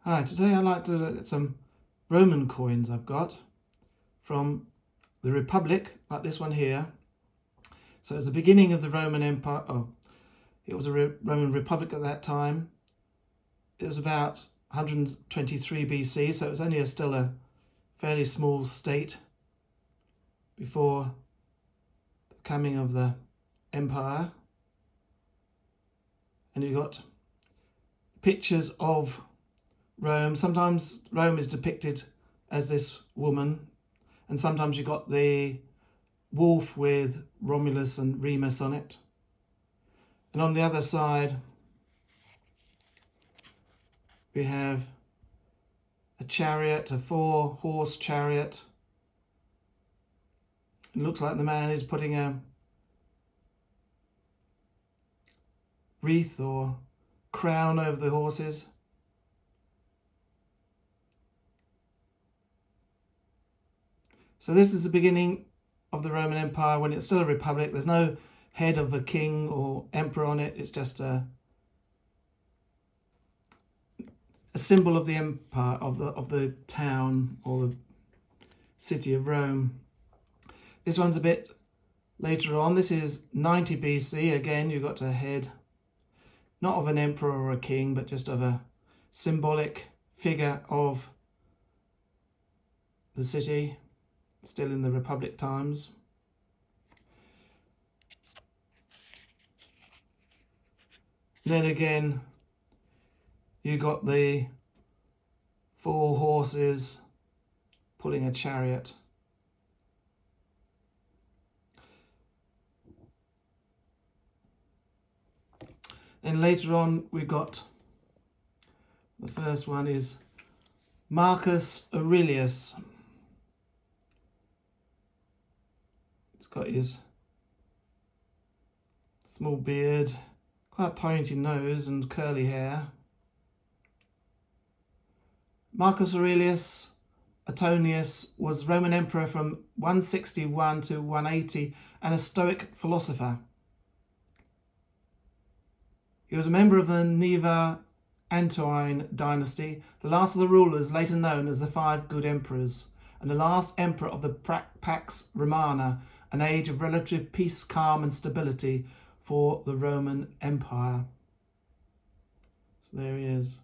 Hi, today I'd like to look at some Roman coins I've got from the Republic, like this one here. So it's the beginning of the Roman Empire. Oh, it was a Roman Republic at that time. It was about 123 BC, so it was only still a fairly small state before the coming of the empire. And you've got pictures of Rome. Sometimes Rome is depicted as this woman, and sometimes you've got the wolf with Romulus and Remus on it. And on the other side, we have a chariot, a 4-horse chariot. It looks like the man is putting a wreath or crown over the horses. So this is the beginning of the Roman Empire when it's still a republic. There's no head of a king or emperor on it. It's just a symbol of the empire, of the town or the city of Rome. This one's a bit later on. This is 90 BC. Again, you've got a head, not of an emperor or a king, but just of a symbolic figure of the city, still in the Republic times. Then again, you got the 4 horses pulling a chariot. Then later on, we've got the first one is Marcus Aurelius. He's got his small beard, quite pointy nose and curly hair. Marcus Aurelius Antonius was Roman emperor from 161 to 180 and a Stoic philosopher. He was a member of the Neva Antonine dynasty, the last of the rulers later known as the 5 Good Emperors, and the last emperor of the Pax Romana, an age of relative peace, calm and stability for the Roman Empire. So there he is.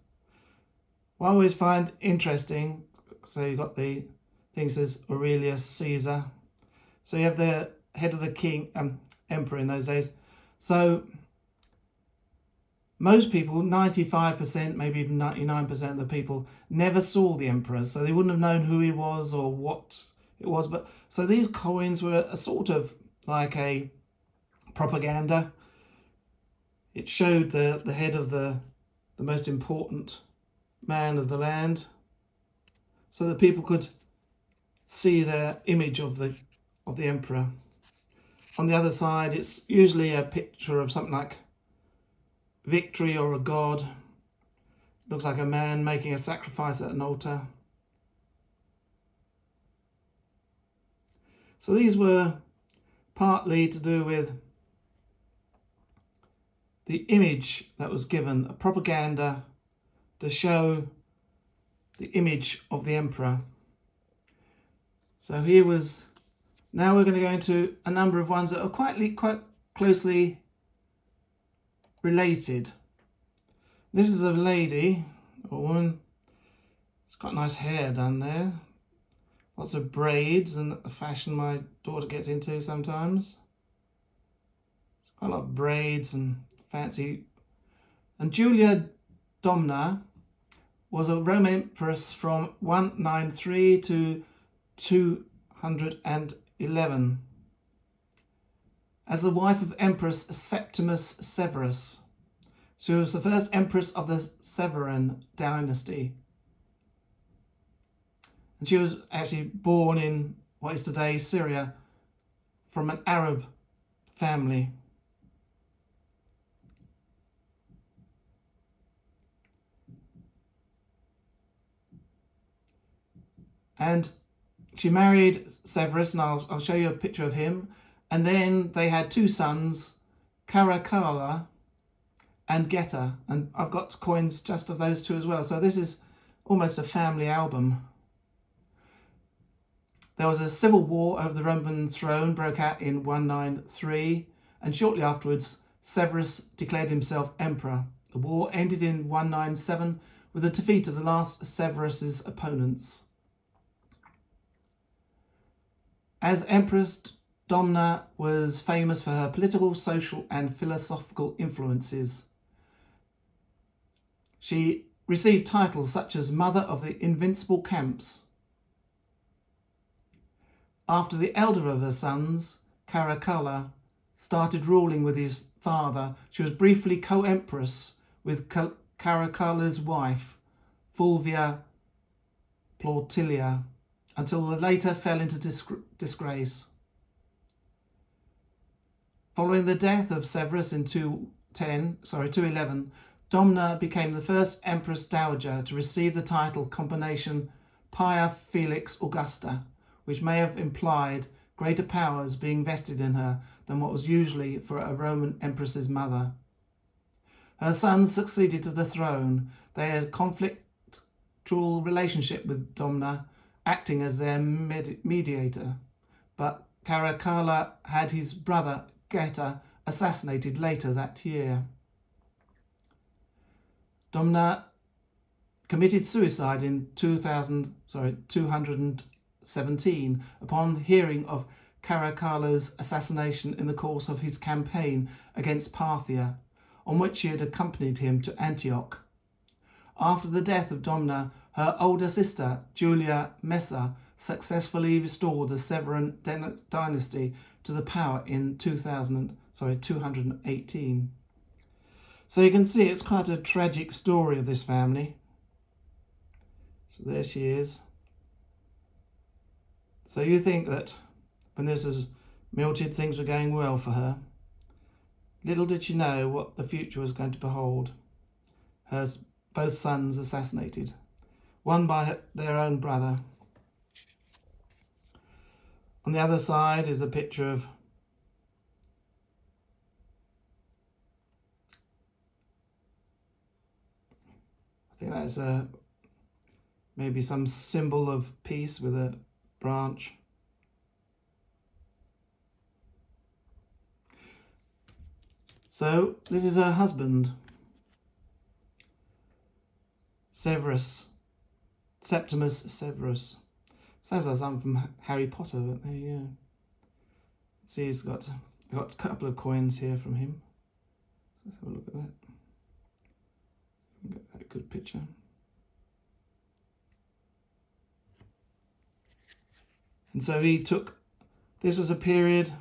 What I always find interesting, so you've got the thing that says Aurelius Caesar. So you have the head of the king, emperor in those days. So most people, 95%, maybe even 99% of the people, never saw the emperor, so they wouldn't have known who he was or what it was. But so these coins were a sort of like a propaganda. It showed the head of the most important man of the land, so that people could see the image of the emperor. On the other side, it's usually a picture of something like victory or a god. It looks like a man making a sacrifice at an altar. So these were partly to do with the image that was given, a propaganda to show the image of the emperor. So here was, now we're going to go into a number of ones that are quite closely related. This is a lady, or woman. It's got nice hair done there. Lots of braids, and a fashion my daughter gets into sometimes. It's quite a lot of braids and fancy. And Julia Domna was a Roman empress from 193 to 211 as the wife of Empress Septimus Severus. She was the first empress of the Severan dynasty. And she was actually born in what is today Syria from an Arab family. And she married Severus, and I'll show you a picture of him. And then they had 2 sons, Caracalla and Geta. And I've got coins just of those 2 as well. So this is almost a family album. There was a civil war over the Roman throne broke out in 193, and shortly afterwards Severus declared himself emperor. The war ended in 197 with the defeat of the last Severus's opponents. As empress, Domna was famous for her political, social and philosophical influences. She received titles such as Mother of the Invincible Camps. After the elder of her sons, Caracalla, started ruling with his father, she was briefly co-empress with Caracalla's wife, Fulvia Plautilia, until the later fell into disgrace. Following the death of Severus in 211, Domna became the first Empress Dowager to receive the title combination Pia Felix Augusta, which may have implied greater powers being vested in her than what was usually for a Roman empress's mother. Her sons succeeded to the throne. They had a conflictual relationship with Domna, acting as their mediator, but Caracalla had his brother Geta assassinated later that year. Domna committed suicide in 217 upon hearing of Caracalla's assassination in the course of his campaign against Parthia, on which she had accompanied him to Antioch. After the death of Domna, her older sister, Julia Messa, successfully restored the Severan dynasty to the power in 218. So you can see it's quite a tragic story of this family. So there she is. So you think that when this was melted, things were going well for her. Little did she know what the future was going to behold. Her both sons assassinated, one by their own brother. On the other side is a picture of I think that's maybe some symbol of peace with a branch. So this is her husband, Severus, Septimus Severus. Sounds like something from Harry Potter, but there you go. See, I got a couple of coins here from him. So let's have a look at that. Get that good picture. And so he took, this was a period, so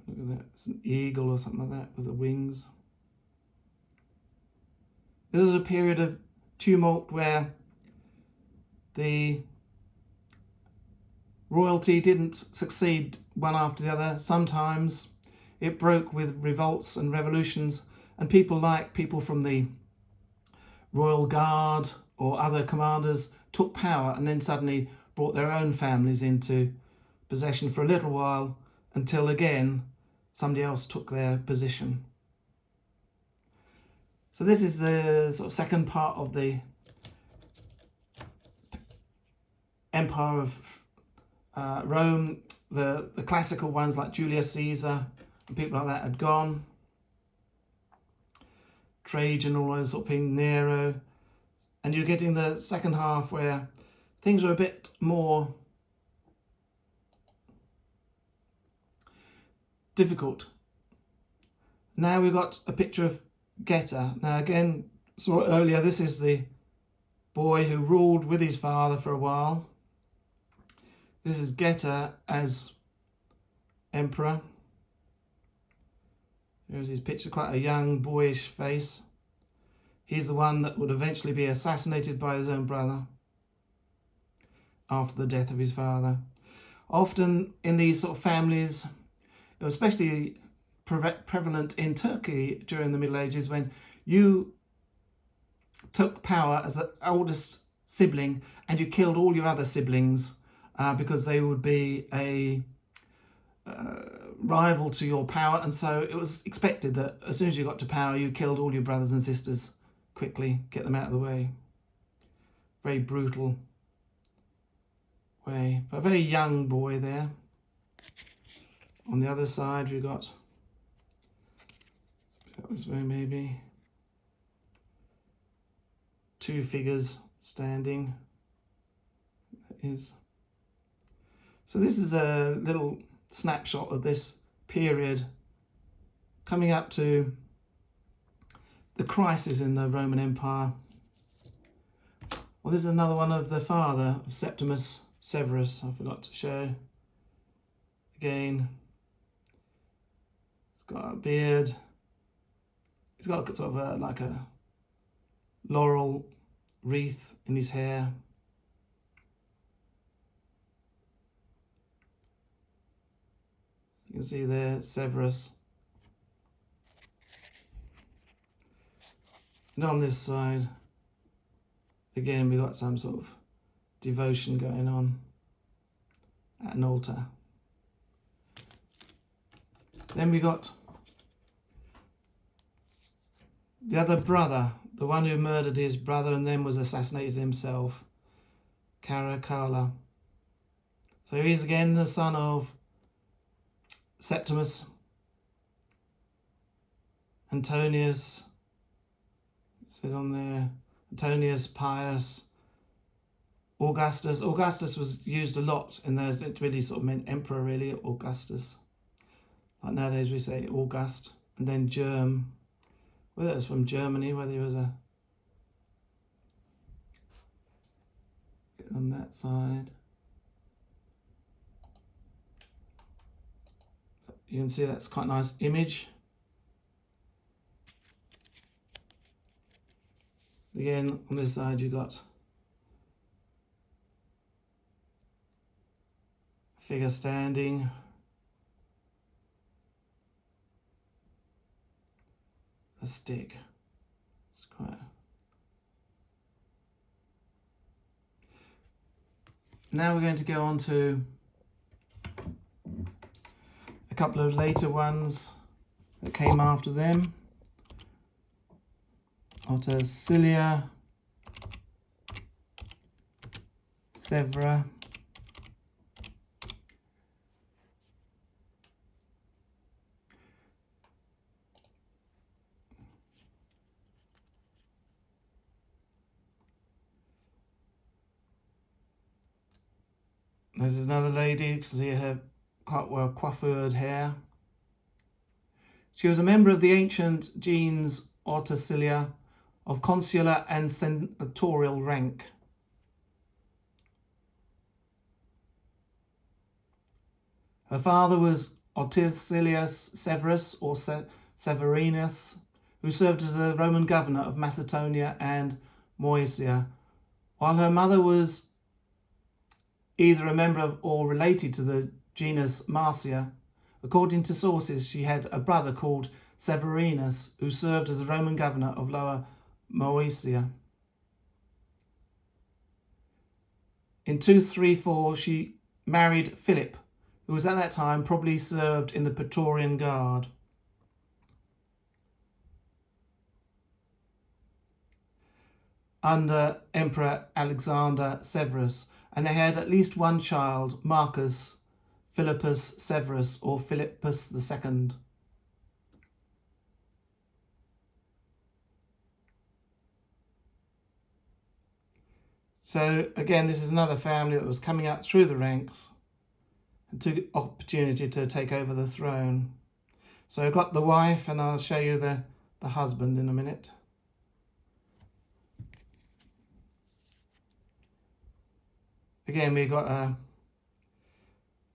look at that, it's an eagle or something like that with the wings. This was a period of tumult where the royalty didn't succeed one after the other. Sometimes it broke with revolts and revolutions, and people from the royal guard or other commanders took power and then suddenly brought their own families into possession for a little while until again somebody else took their position. So this is the sort of second part of the Empire of Rome. The classical ones like Julius Caesar and people like that had gone. Trajan, all those sort of things, Nero. And you're getting the second half where things were a bit more difficult. Now we've got a picture of Geta. Now again, saw earlier, this is the boy who ruled with his father for a while. This is Geta as emperor. Here's his picture, quite a young, boyish face. He's the one that would eventually be assassinated by his own brother after the death of his father. Often in these sort of families, it was especially prevalent in Turkey during the Middle Ages, when you took power as the oldest sibling and you killed all your other siblings because they would be a rival to your power, and so it was expected that as soon as you got to power you killed all your brothers and sisters quickly, get them out of the way. Very brutal way. But a very young boy there. On the other side, we've got, this way maybe, two figures standing. That is. So this is a little snapshot of this period coming up to the crisis in the Roman Empire. Well, this is another one of the father of Septimus Severus, I forgot to show. Again, he's got a beard. He's got sort of like a laurel wreath in his hair. You can see there, Severus. And on this side, again, we got some sort of devotion going on at an altar. Then we got the other brother, the one who murdered his brother and then was assassinated himself, Caracalla. So he's again the son of Septimus, Antonius, it says on there, Antonius Pius, Augustus. Augustus was used a lot in those, it really sort of meant emperor really, Augustus. Like nowadays we say August, and then Germ, whether it was from Germany, whether he was a, on that side. You can see that's quite a nice image. Again, on this side you got a figure standing. A stick. It's quite. Now we're going to go on to a couple of later ones that came after them. Ottocilia, Severa, this is another lady, you can see her quite well coiffured hair. She was a member of the ancient gens Ottocilia of consular and senatorial rank. Her father was Ottocilius Severus or Severinus, who served as a Roman governor of Macedonia and Moesia, while her mother was either a member of or related to the genus Marcia. According to sources, she had a brother called Severinus, who served as a Roman governor of Lower Moesia. In 234, she married Philip, who was at that time probably served in the Praetorian Guard. Under Emperor Alexander Severus, and they had at least one child, Marcus Philippus Severus or Philippus II. So again, this is another family that was coming up through the ranks and took opportunity to take over the throne. So I've got the wife, and I'll show you the husband in a minute. Again, we've got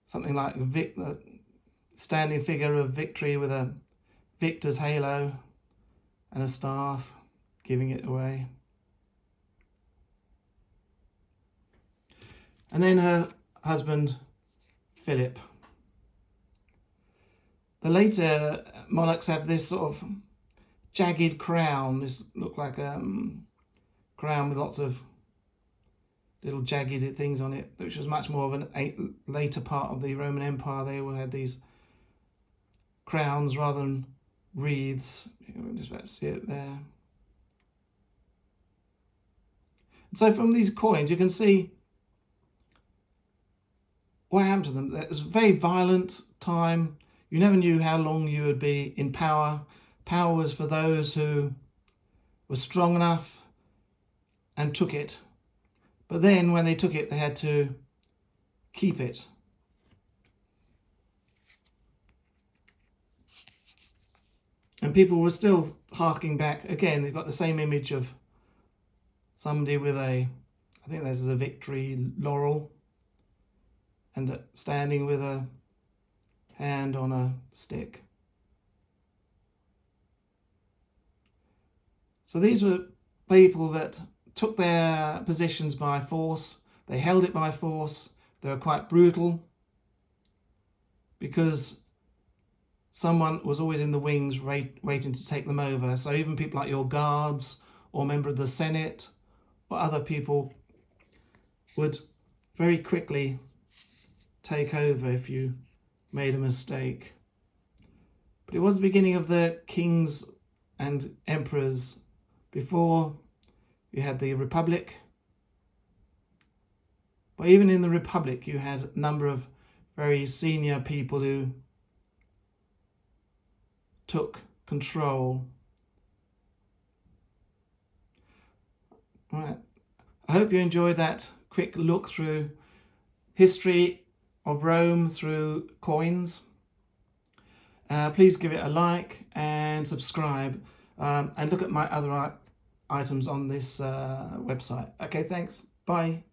something like a standing figure of victory with a victor's halo and a staff, giving it away. And then her husband, Philip. The later monarchs have this sort of jagged crown. This looked like a crown with lots of little jagged things on it, which was much more of a later part of the Roman Empire. They all had these crowns rather than wreaths. You can just about see it there. So from these coins, you can see what happened to them. It was a very violent time. You never knew how long you would be in power. Power was for those who were strong enough and took it. But then when they took it, they had to keep it. And people were still harking back. Again, they've got the same image of somebody with I think this is a victory laurel, and standing with a hand on a stick. So these were people that took their positions by force. They held it by force. They were quite brutal because someone was always in the wings waiting to take them over. So even people like your guards or a member of the Senate or other people would very quickly take over if you made a mistake. But it was the beginning of the kings and emperors. Before you had the Republic. But even in the Republic, you had a number of very senior people who took control. Right. I hope you enjoyed that quick look through history of Rome through coins. Please give it a like and subscribe, and look at my other items on this website. Okay, thanks. Bye.